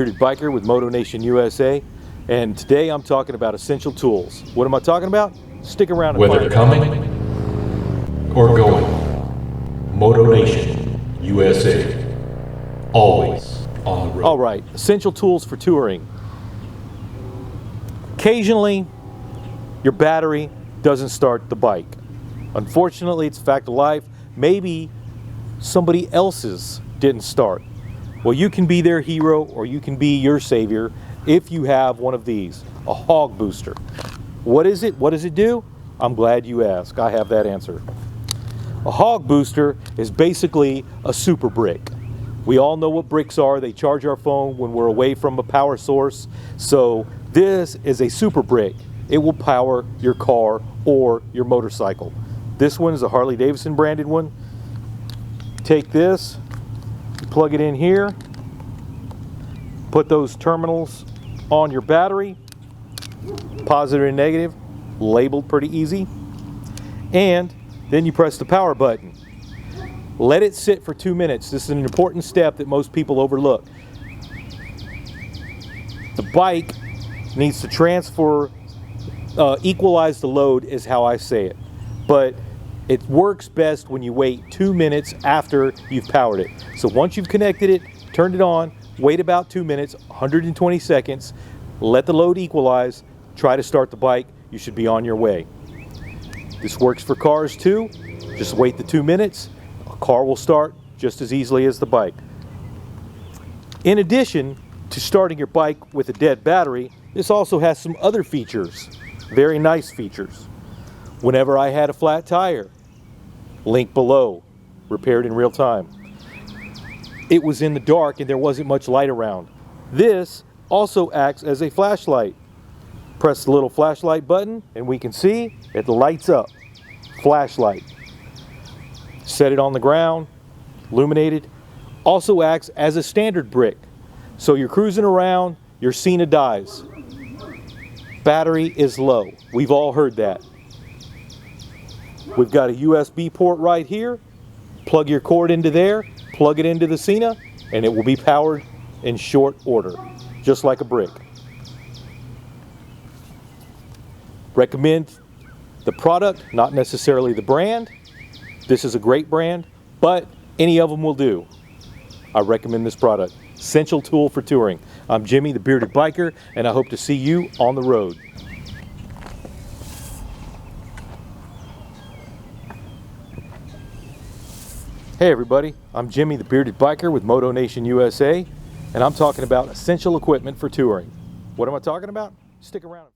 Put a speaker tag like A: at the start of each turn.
A: Bearded Biker with Moto Nation USA, and today I'm talking about essential tools. What am I talking about? Stick around and
B: Whether coming or going, Moto Nation USA, always on the road.
A: All right, essential tools for touring. Occasionally, your battery doesn't start the bike. Unfortunately, it's a fact of life. Maybe somebody else's didn't start. Well, you can be their hero or you can be your savior if you have one of these, a hog booster. What is it? What does it do? I'm glad you asked. I have that answer. A hog booster is basically a super brick. We all know what bricks are. They charge our phone when we're away from a power source. So this is a super brick. It will power your car or your motorcycle. This one is a Harley Davidson branded one. Take this, plug it in here, put those terminals on your battery, positive and negative, labeled pretty easy, and then you press the power button. Let it sit for 2 minutes. This is an important step that most people overlook. The bike needs to transfer, equalize the load is how I say it, but it works best when you wait 2 minutes after you've powered it. So once you've connected it, turned it on, wait about 2 minutes, 120 seconds, let the load equalize, try to start the bike, you should be on your way. This works for cars too. Just wait the 2 minutes, a car will start just as easily as the bike. In addition to starting your bike with a dead battery, this also has some other features, very nice features. Whenever I had a flat tire, link below, repaired in real time. It was in the dark and there wasn't much light around. This also acts as a flashlight. Press the little flashlight button and we can see it lights up. Flashlight. Set it on the ground, illuminated. Also acts as a standard brick. So you're cruising around, your Cena dies. Battery is low. We've all heard that. We've got a USB port right here. Plug your cord into there, plug it into the Cena, and it will be powered in short order, just like a brick. Recommend the product, not necessarily the brand. This is a great brand, but any of them will do. I recommend this product. Essential tool for touring. I'm Jimmy, the Bearded Biker, and I hope to see you on the road. Hey everybody, I'm Jimmy the Bearded Biker with Moto Nation USA, and I'm talking about essential equipment for touring. What am I talking about? Stick around.